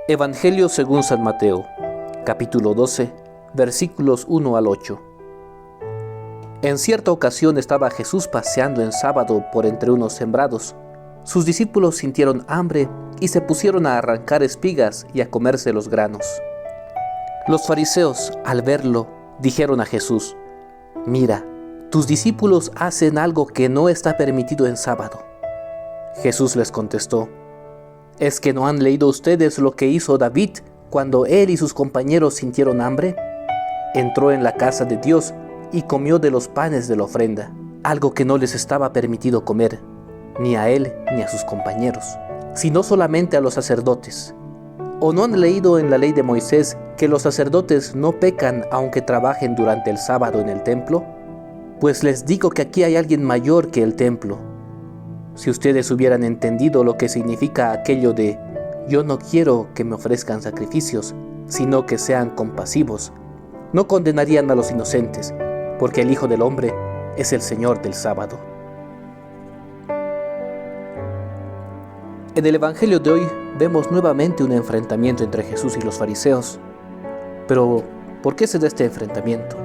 Evangelio según San Mateo, capítulo 12, versículos 1 al 8. En cierta ocasión estaba Jesús paseando en sábado por entre unos sembrados. Sus discípulos sintieron hambre y se pusieron a arrancar espigas y a comerse los granos. Los fariseos, al verlo, dijeron a Jesús: «Mira, tus discípulos hacen algo que no está permitido en sábado». Jesús les contestó: ¿Es que no han leído ustedes lo que hizo David cuando él y sus compañeros sintieron hambre? Entró en la casa de Dios y comió de los panes de la ofrenda, algo que no les estaba permitido comer, ni a él ni a sus compañeros, sino solamente a los sacerdotes. ¿O no han leído en la ley de Moisés que los sacerdotes no pecan aunque trabajen durante el sábado en el templo? Pues les digo que aquí hay alguien mayor que el templo. Si ustedes hubieran entendido lo que significa aquello de «yo no quiero que me ofrezcan sacrificios, sino que sean compasivos», no condenarían a los inocentes, porque el Hijo del Hombre es el Señor del sábado. En el Evangelio de hoy vemos nuevamente un enfrentamiento entre Jesús y los fariseos. Pero, ¿por qué se da este enfrentamiento?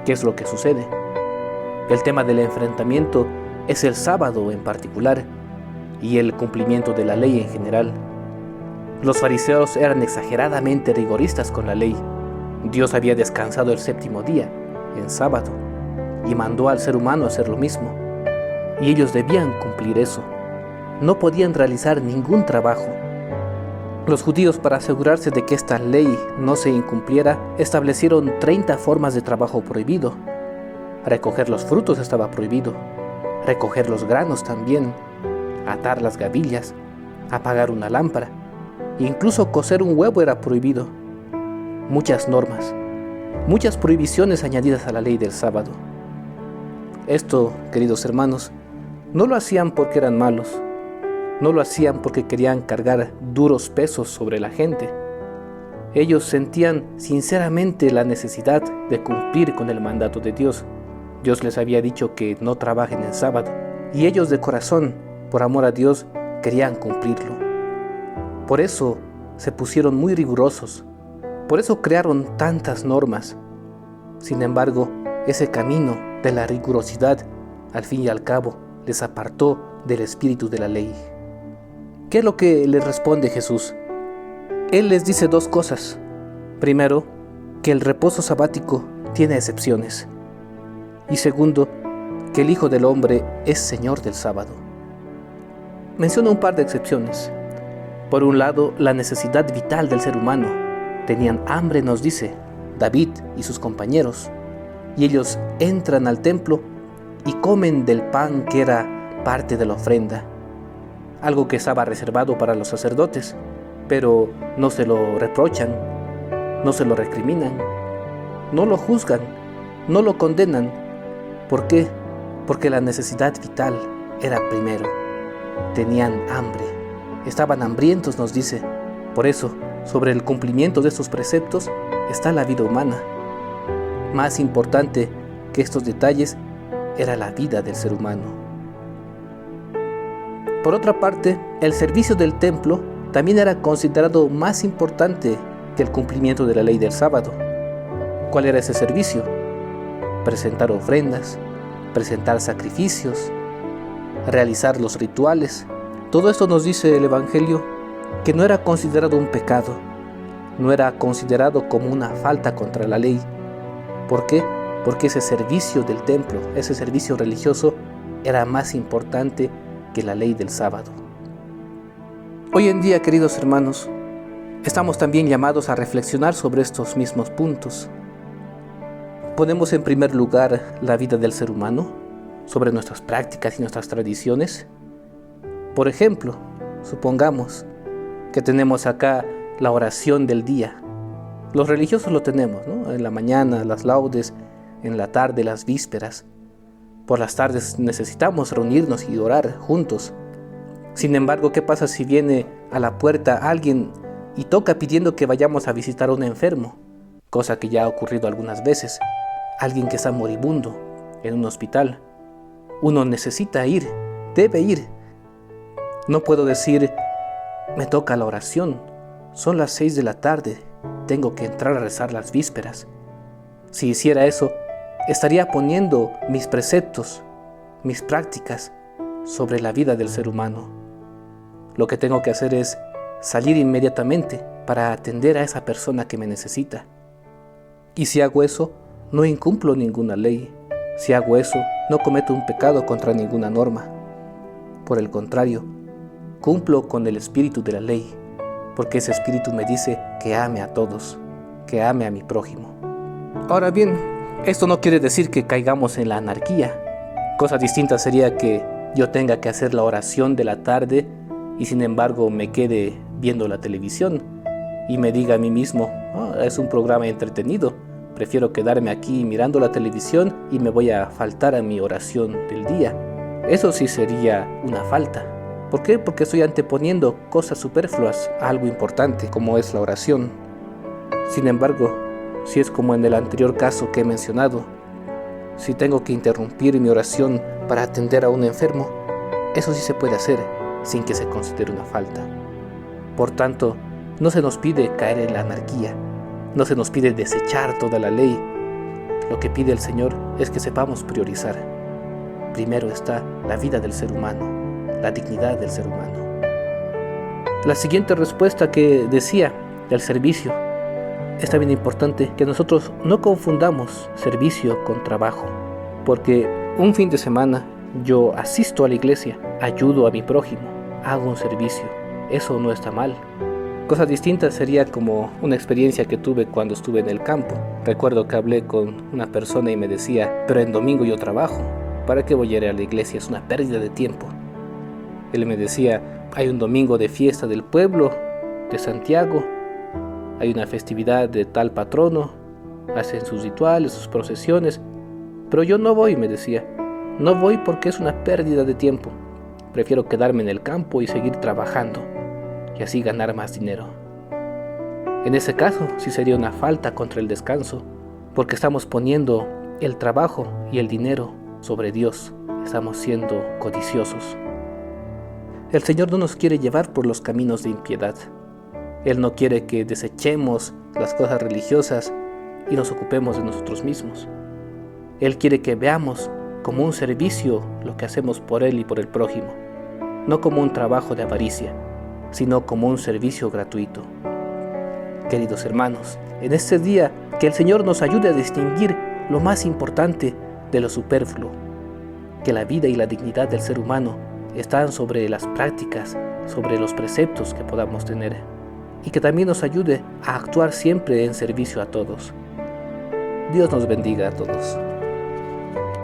¿Qué es lo que sucede? El tema del enfrentamiento es el sábado en particular y el cumplimiento de la ley en general. Los fariseos eran exageradamente rigoristas con la ley. Dios había descansado el séptimo día, en sábado, y mandó al ser humano hacer lo mismo. Y ellos debían cumplir eso. No podían realizar ningún trabajo. Los judíos, para asegurarse de que esta ley no se incumpliera, establecieron 30 formas de trabajo prohibido. Recoger los frutos estaba prohibido. Recoger los granos también, atar las gavillas, apagar una lámpara, incluso cocer un huevo era prohibido. Muchas normas, muchas prohibiciones añadidas a la ley del sábado. Esto, queridos hermanos, no lo hacían porque eran malos, no lo hacían porque querían cargar duros pesos sobre la gente. Ellos sentían sinceramente la necesidad de cumplir con el mandato de Dios. Dios les había dicho que no trabajen el sábado, y ellos de corazón, por amor a Dios, querían cumplirlo. Por eso se pusieron muy rigurosos, por eso crearon tantas normas. Sin embargo, ese camino de la rigurosidad, al fin y al cabo, les apartó del espíritu de la ley. ¿Qué es lo que les responde Jesús? Él les dice dos cosas. Primero, que el reposo sabático tiene excepciones. Y segundo, que el Hijo del Hombre es Señor del sábado. Menciona un par de excepciones. Por un lado, la necesidad vital del ser humano. Tenían hambre, nos dice David y sus compañeros, y ellos entran al templo y comen del pan que era parte de la ofrenda, algo que estaba reservado para los sacerdotes, pero no se lo reprochan, no se lo recriminan, no lo juzgan, no lo condenan. ¿Por qué? Porque la necesidad vital era primero. Tenían hambre, estaban hambrientos, nos dice. Por eso, sobre el cumplimiento de estos preceptos está la vida humana. Más importante que estos detalles era la vida del ser humano. Por otra parte, el servicio del templo también era considerado más importante que el cumplimiento de la ley del sábado. ¿Cuál era ese servicio? Presentar ofrendas, presentar sacrificios, realizar los rituales. Todo esto nos dice el Evangelio que no era considerado un pecado, no era considerado como una falta contra la ley. ¿Por qué? Porque ese servicio del templo, ese servicio religioso, era más importante que la ley del sábado. Hoy en día, queridos hermanos, estamos también llamados a reflexionar sobre estos mismos puntos. Ponemos en primer lugar la vida del ser humano, sobre nuestras prácticas y nuestras tradiciones. Por ejemplo, supongamos que tenemos acá la oración del día. Los religiosos lo tenemos, ¿no? En la mañana, las laudes, en la tarde, las vísperas. Por las tardes necesitamos reunirnos y orar juntos. Sin embargo, ¿qué pasa si viene a la puerta alguien y toca pidiendo que vayamos a visitar a un enfermo? Cosa que ya ha ocurrido algunas veces. Alguien que está moribundo en un hospital. Uno necesita ir, debe ir. No puedo decir, me toca la oración, son las 6 de la tarde, tengo que entrar a rezar las vísperas. Si hiciera eso, estaría poniendo mis preceptos, mis prácticas sobre la vida del ser humano. Lo que tengo que hacer es salir inmediatamente para atender a esa persona que me necesita. Y si hago eso, no incumplo ninguna ley. Si hago eso, no cometo un pecado contra ninguna norma. Por el contrario, cumplo con el espíritu de la ley, porque ese espíritu me dice que ame a todos, que ame a mi prójimo. Ahora bien, esto no quiere decir que caigamos en la anarquía. Cosa distinta sería que yo tenga que hacer la oración de la tarde y sin embargo me quede viendo la televisión y me diga a mí mismo, es un programa entretenido, prefiero quedarme aquí mirando la televisión y me voy a faltar a mi oración del día. Eso sí sería una falta. ¿Por qué? Porque estoy anteponiendo cosas superfluas a algo importante como es la oración. Sin embargo, si es como en el anterior caso que he mencionado, si tengo que interrumpir mi oración para atender a un enfermo, eso sí se puede hacer sin que se considere una falta. Por tanto, no se nos pide caer en la anarquía, no se nos pide desechar toda la ley. Lo que pide el Señor es que sepamos priorizar. Primero está la vida del ser humano, la dignidad del ser humano. La siguiente respuesta que decía del servicio, es también importante que nosotros no confundamos servicio con trabajo, porque un fin de semana yo asisto a la iglesia, ayudo a mi prójimo, hago un servicio, eso no está mal. Cosa distinta sería como una experiencia que tuve cuando estuve en el campo. Recuerdo que hablé con una persona y me decía, pero en domingo yo trabajo, ¿para qué voy a ir a la iglesia? Es una pérdida de tiempo. Él me decía, hay un domingo de fiesta del pueblo de Santiago, hay una festividad de tal patrono, hacen sus rituales, sus procesiones, pero yo no voy, me decía, no voy porque es una pérdida de tiempo, prefiero quedarme en el campo y seguir trabajando, y así ganar más dinero. En ese caso, sí sería una falta contra el descanso, porque estamos poniendo el trabajo y el dinero sobre Dios, estamos siendo codiciosos. El Señor no nos quiere llevar por los caminos de impiedad. Él no quiere que desechemos las cosas religiosas y nos ocupemos de nosotros mismos. Él quiere que veamos como un servicio lo que hacemos por Él y por el prójimo, no como un trabajo de avaricia, sino como un servicio gratuito. Queridos hermanos, en este día que el Señor nos ayude a distinguir lo más importante de lo superfluo, que la vida y la dignidad del ser humano están sobre las prácticas, sobre los preceptos que podamos tener, y que también nos ayude a actuar siempre en servicio a todos. Dios nos bendiga a todos.